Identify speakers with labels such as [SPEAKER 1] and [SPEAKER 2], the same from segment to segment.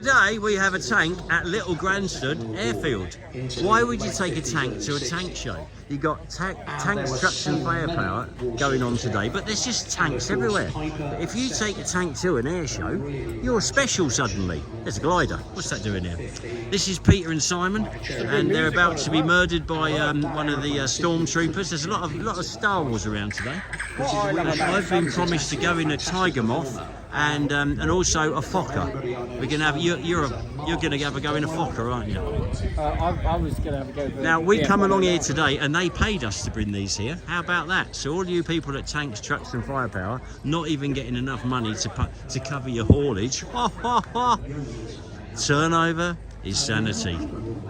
[SPEAKER 1] Today we have a tank at Little Granston Airfield. Why would you take a tank to a tank show? You got tanks, trucks and firepower going on today, but there's just tanks everywhere. But if you take a tank to an air show, you're special suddenly. There's a glider. What's that doing here? This is Peter and Simon, and they're about to be murdered by one of the stormtroopers. There's a lot of Star Wars around today. I've been promised to go in a tiger moth and also a fokker. We're gonna have you're gonna have a go in a fokker, aren't you?
[SPEAKER 2] I was gonna have a go.
[SPEAKER 1] Now we come along here today, and they paid us to bring these here. How about that? So all you people at Tanks, Trucks and Firepower, not even getting enough money to cover your haulage. Turnover is sanity.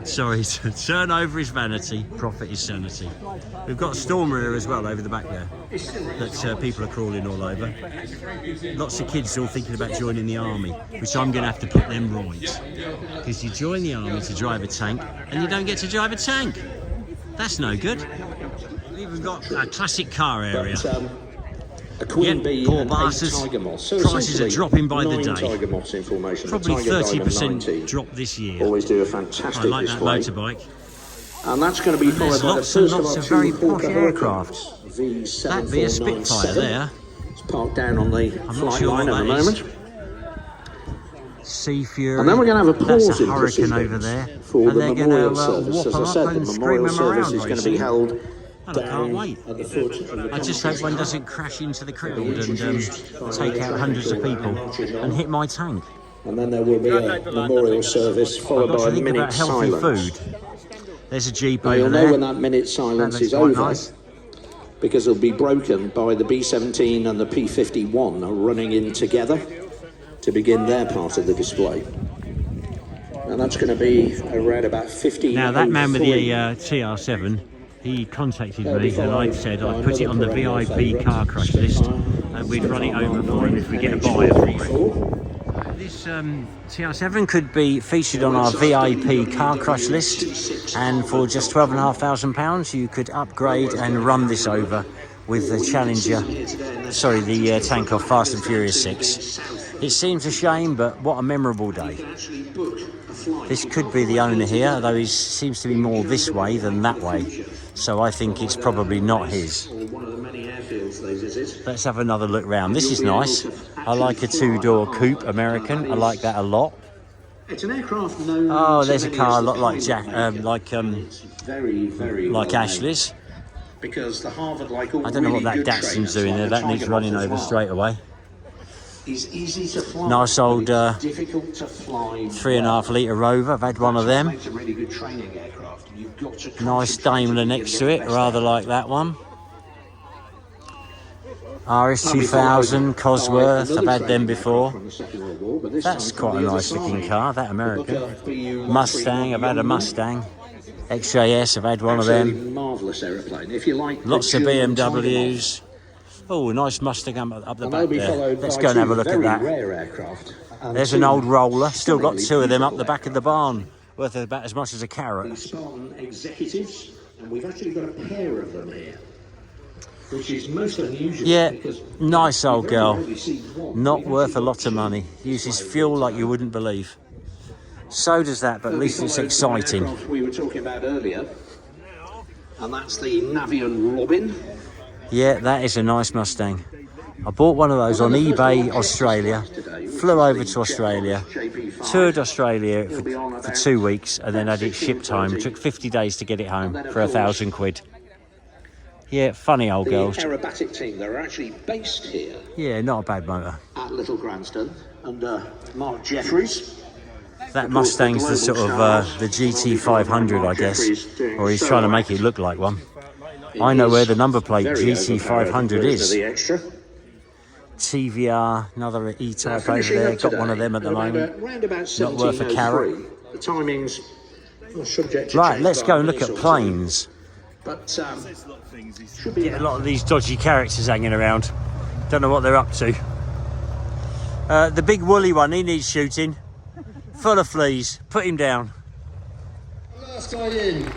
[SPEAKER 1] Sorry, turnover is vanity, profit is sanity. We've got a stormer here as well over the back there that people are crawling all over. Lots of kids all thinking about joining the army, which I'm going to have to put them right. Because you join the army to drive a tank and you don't get to drive a tank. That's no good. We've even got a classic car area.
[SPEAKER 3] A queen bee
[SPEAKER 1] poor
[SPEAKER 3] and
[SPEAKER 1] bastards.
[SPEAKER 3] 8 tiger moths. So
[SPEAKER 1] prices are dropping by the
[SPEAKER 3] 9
[SPEAKER 1] day.
[SPEAKER 3] tiger moths in formation.
[SPEAKER 1] Probably
[SPEAKER 3] the tiger
[SPEAKER 1] 30% drop this year.
[SPEAKER 3] Always do a fantastic
[SPEAKER 1] I like
[SPEAKER 3] display.
[SPEAKER 1] that motorbike.
[SPEAKER 3] And that's going to be followed
[SPEAKER 1] There's
[SPEAKER 3] by the
[SPEAKER 1] lots and
[SPEAKER 3] first of
[SPEAKER 1] lots
[SPEAKER 3] our
[SPEAKER 1] of very
[SPEAKER 3] 2
[SPEAKER 1] posh
[SPEAKER 3] Hawker
[SPEAKER 1] aircraft.
[SPEAKER 3] V7497.
[SPEAKER 1] That'd be a Spitfire there.
[SPEAKER 3] It's parked down on the
[SPEAKER 1] I'm not
[SPEAKER 3] flight
[SPEAKER 1] sure
[SPEAKER 3] line
[SPEAKER 1] what
[SPEAKER 3] at the
[SPEAKER 1] that is.
[SPEAKER 3] moment.
[SPEAKER 1] Sea Fury.
[SPEAKER 3] And then we're going to have a pause
[SPEAKER 1] That's a
[SPEAKER 3] in
[SPEAKER 1] Hurricane
[SPEAKER 3] proceedings
[SPEAKER 1] over there.
[SPEAKER 3] for
[SPEAKER 1] And
[SPEAKER 3] the
[SPEAKER 1] they're
[SPEAKER 3] memorial
[SPEAKER 1] going to
[SPEAKER 3] service.
[SPEAKER 1] whop
[SPEAKER 3] As
[SPEAKER 1] them
[SPEAKER 3] I
[SPEAKER 1] up
[SPEAKER 3] said,
[SPEAKER 1] and
[SPEAKER 3] the
[SPEAKER 1] scream
[SPEAKER 3] memorial
[SPEAKER 1] them around
[SPEAKER 3] service is going to
[SPEAKER 1] very
[SPEAKER 3] be
[SPEAKER 1] soon.
[SPEAKER 3] held
[SPEAKER 1] I can't wait.
[SPEAKER 3] at the foot of the
[SPEAKER 1] I just hope one doesn't crash into the crowd and take out hundreds of people and hit my tank.
[SPEAKER 3] And then there will be a memorial service
[SPEAKER 1] I've
[SPEAKER 3] followed
[SPEAKER 1] got
[SPEAKER 3] by
[SPEAKER 1] to
[SPEAKER 3] a
[SPEAKER 1] think
[SPEAKER 3] minute
[SPEAKER 1] about healthy
[SPEAKER 3] silence.
[SPEAKER 1] food. There's a Jeep
[SPEAKER 3] Now
[SPEAKER 1] over
[SPEAKER 3] you'll know
[SPEAKER 1] there.
[SPEAKER 3] when that minute silence
[SPEAKER 1] looks
[SPEAKER 3] is
[SPEAKER 1] quite
[SPEAKER 3] over,
[SPEAKER 1] nice.
[SPEAKER 3] because it'll be broken by the B-17 and the P-51 running in together to begin their part of the display. And that's going to be around about 15.
[SPEAKER 1] Now that man with the TR7, he contacted me and I said I'd put it on the VIP car crush list and we'd run it over for him if we get a buyer for it. This TR7 could be featured on our VIP car crush list, and for just £12,500 you could upgrade and run this over with the Challenger, sorry, the tank of Fast and Furious 6. It seems a shame, but what a memorable day. This could be the owner here, though he seems to be more this way than that way. So I think it's probably not his. Let's have another look round. This is nice. I like a 2-door coupe American. I like that a lot.
[SPEAKER 3] It's an aircraft known.
[SPEAKER 1] Oh, there's a car a lot like
[SPEAKER 3] like
[SPEAKER 1] Ashley's.
[SPEAKER 3] Because the Harvard, like all
[SPEAKER 1] I don't know what
[SPEAKER 3] really
[SPEAKER 1] that
[SPEAKER 3] good
[SPEAKER 1] Datsun's
[SPEAKER 3] trainers,
[SPEAKER 1] doing there.
[SPEAKER 3] like
[SPEAKER 1] That
[SPEAKER 3] the
[SPEAKER 1] needs
[SPEAKER 3] Tiger
[SPEAKER 1] running
[SPEAKER 3] Moth as
[SPEAKER 1] over
[SPEAKER 3] well,
[SPEAKER 1] straight away.
[SPEAKER 3] is easy to fly.
[SPEAKER 1] Nice old
[SPEAKER 3] but it's difficult to fly.
[SPEAKER 1] 3.5 litre Rover. I've had one of them.
[SPEAKER 3] Makes a really good training aircraft. You've got to
[SPEAKER 1] Nice
[SPEAKER 3] concentrate
[SPEAKER 1] Daimler
[SPEAKER 3] to
[SPEAKER 1] next
[SPEAKER 3] get
[SPEAKER 1] to
[SPEAKER 3] the
[SPEAKER 1] it,
[SPEAKER 3] best
[SPEAKER 1] rather
[SPEAKER 3] out
[SPEAKER 1] like that one. RS2000, Cosworth, I've had them before. That's quite a nice looking car, that American. Mustang, I've had a Mustang. XJS, I've had one of them.
[SPEAKER 3] Marvellous aeroplane. If you like
[SPEAKER 1] Lots of BMWs. Oh, nice Mustang up the back there. Let's go and have a look at that. There's an old roller, still got 2 of them up the back of the barn, worth about as much as a carrot.
[SPEAKER 3] Spartan executives, and we've actually got a pair of them here, which is most unusual.
[SPEAKER 1] Yeah,
[SPEAKER 3] because
[SPEAKER 1] nice old
[SPEAKER 3] you
[SPEAKER 1] girl.
[SPEAKER 3] very rarely see one.
[SPEAKER 1] Not worth a lot of money. Uses fuel like you wouldn't believe. So does that, but at least it's exciting.
[SPEAKER 3] We were talking about earlier, and that's the Navion Robin.
[SPEAKER 1] Yeah, that is a nice Mustang. I bought one of those on eBay Australia, flew over to Australia, toured Australia for 2 weeks, and then had it shipped home. It took 50 days to get it home for £1,000. Yeah, funny old girls.
[SPEAKER 3] The aerobatic team, they're actually based here
[SPEAKER 1] Yeah, not a bad motor.
[SPEAKER 3] at Little Granston under Mark Jeffries.
[SPEAKER 1] That Mustang's the sort of the GT500, I guess, or he's trying to make it look like one. I know where the number plate GT500 is.
[SPEAKER 3] The extra.
[SPEAKER 1] TVR, another E-Type over there. Got one of them at the moment. Not worth a carrot.
[SPEAKER 3] The timings are subject to
[SPEAKER 1] Right,
[SPEAKER 3] change
[SPEAKER 1] let's
[SPEAKER 3] by
[SPEAKER 1] go and look
[SPEAKER 3] minutes
[SPEAKER 1] at
[SPEAKER 3] or two.
[SPEAKER 1] planes.
[SPEAKER 3] But should be
[SPEAKER 1] Get a lot of these dodgy characters hanging around. Don't know what they're up to. The big woolly one, he needs shooting. Full of fleas. Put him down.
[SPEAKER 4] Last guy in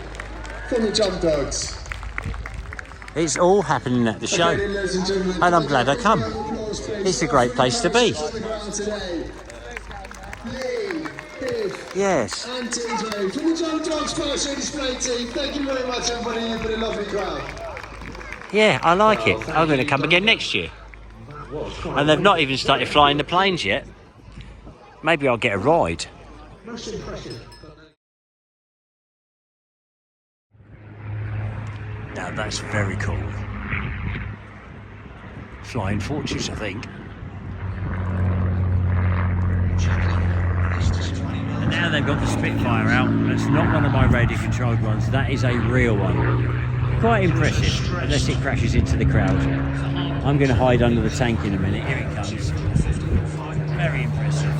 [SPEAKER 4] from the Jump Dogs.
[SPEAKER 1] It's all happening at the show.
[SPEAKER 4] Okay, ladies and gentlemen,
[SPEAKER 1] And I'm glad I come. It's a great place to be.
[SPEAKER 4] on the ground today. Lee Cliff
[SPEAKER 1] Yes.
[SPEAKER 4] and TJ from the Jump Dogs Parachute Display Team. Thank you very much, everybody. You've been a lovely crowd.
[SPEAKER 1] Yeah, I like it. I'm going to come again next year. And they've not even started flying the planes yet. Maybe I'll get a ride.
[SPEAKER 3] Most impressive.
[SPEAKER 1] Now that's very cool. Flying Fortress, I think. And now they've got the Spitfire out. That's not one of my radio controlled ones. That is a real one. Quite impressive, unless it crashes into the crowd. I'm going to hide under the tank in a minute. Here it comes. Very impressive.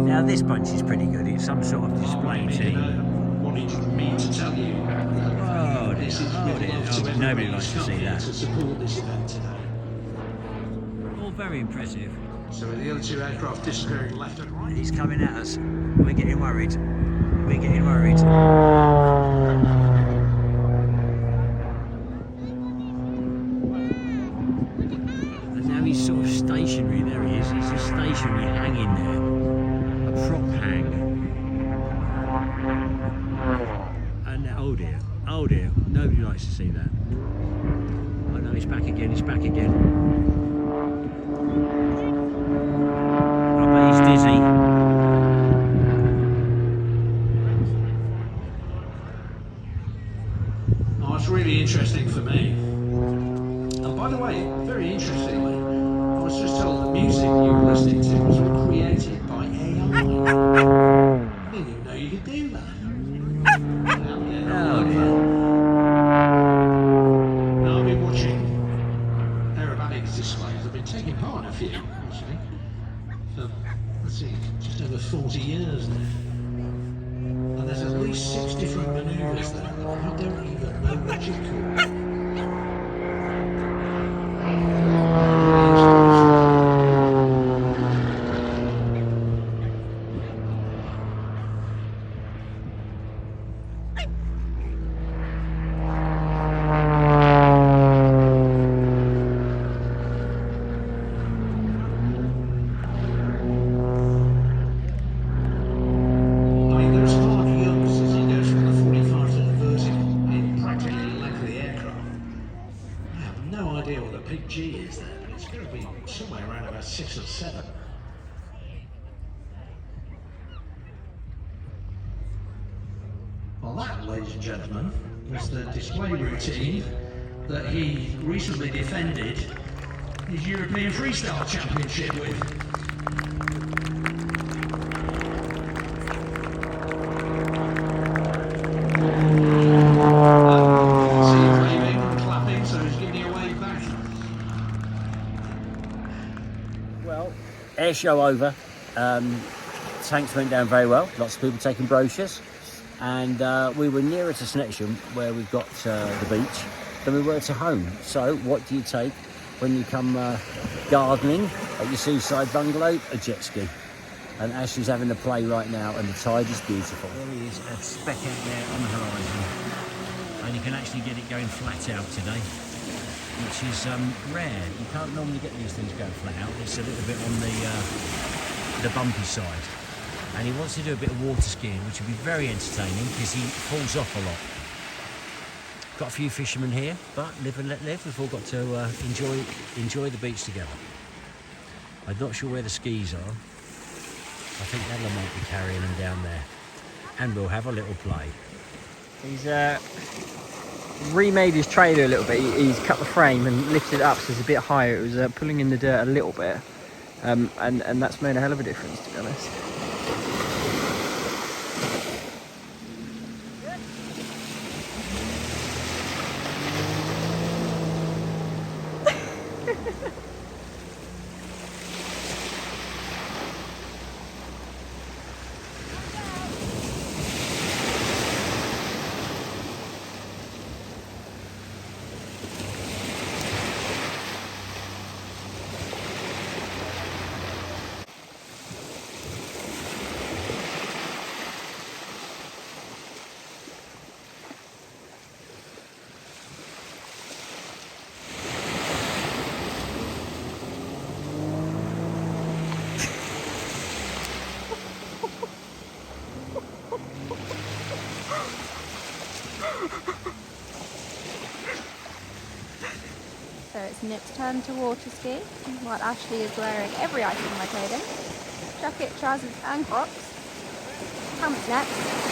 [SPEAKER 1] Now this bunch is pretty good. It's some sort of display team.
[SPEAKER 3] Wanted me to tell you
[SPEAKER 1] Oh,
[SPEAKER 3] this is
[SPEAKER 1] dear. Oh, nobody likes to see that.
[SPEAKER 3] to support this event today.
[SPEAKER 1] All very impressive.
[SPEAKER 3] So with the other two aircraft disappearing left and right.
[SPEAKER 1] He's coming at us. We're getting worried. We're getting worried. And now he's sort of stationary. There he is. He's just stationary, hanging there. A prop hang. And oh dear, nobody likes to see that. Oh no, he's back again, he's back again. I bet he's dizzy.
[SPEAKER 3] Oh, it's really interesting for me. And by the way, very interestingly, I was just told the music you were listening to was all created by AI. I didn't even know you could do that.
[SPEAKER 1] Oh dear.
[SPEAKER 3] Now, I've been watching aerobatics displays. I've been taking part in a few, actually, for, let's see, just over 40 years now. And there's at least 6 different manoeuvres there that I don't even know what you call. Big G is there, but it's going to be somewhere around about 6 or 7. Well, that, ladies and gentlemen, was the display routine that he recently defended his European Freestyle Championship with.
[SPEAKER 1] Air show over. Tanks went down very well. Lots of people taking brochures, and we were nearer to Snetcham, where we got the beach, than we were to home. So, what do you take when you come gardening at your seaside bungalow? A jet ski. And Ashley's having a play right now, and the tide is beautiful. There he is, a speck out there on the horizon, and you can actually get it going flat out today, which is rare. You can't normally get these things going flat out. It's a little bit on the bumpy side. And he wants to do a bit of water skiing, which will be very entertaining because he falls off a lot. Got a few fishermen here, but live and let live. We've all got to enjoy the beach together. I'm not sure where the skis are. I think Ella might be carrying them down there. And we'll have a little play.
[SPEAKER 2] He's remade his trailer a little bit. He's cut the frame and lifted it up so it's a bit higher. It was pulling in the dirt a little bit, and that's made a hell of a difference, to be honest.
[SPEAKER 5] and it's turned to water ski, while Ashley is wearing every item of my clothing. Jacket, trousers and Crocs. Pants next.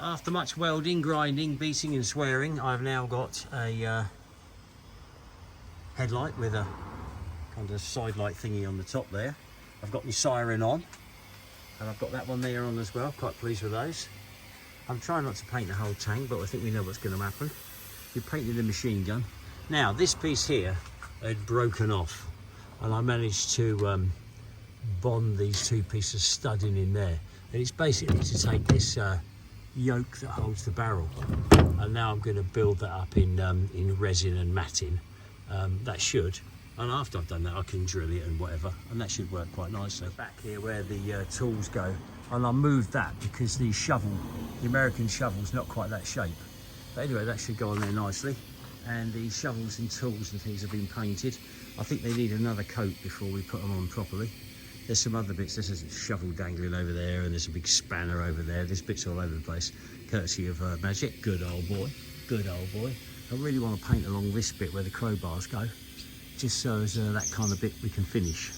[SPEAKER 1] After much welding, grinding, beating and swearing, I've now got a headlight with a kind of side light thingy on the top there. I've got my siren on, and I've got that one there on as well. Quite pleased with those. I'm trying not to paint the whole tank, but I think we know what's going to happen. We painted the machine gun. Now this piece here had broken off, and I managed to bond these two pieces of studding in there. And it's basically to take this yoke that holds the barrel, and now I'm going to build that up in resin and matting. That should, and after I've done that I can drill it and whatever, and that should work quite nicely. Back here where the tools go, and I moved that because the shovel, the American shovel's not quite that shape. But anyway, that should go on there nicely, and the shovels and tools and things have been painted. I think they need another coat before we put them on properly. There's some other bits. There's a shovel dangling over there, and there's a big spanner over there. There's bits all over the place, courtesy of Magic. Good old boy, good old boy. I really want to paint along this bit where the crowbars go, just so as that kind of bit we can finish.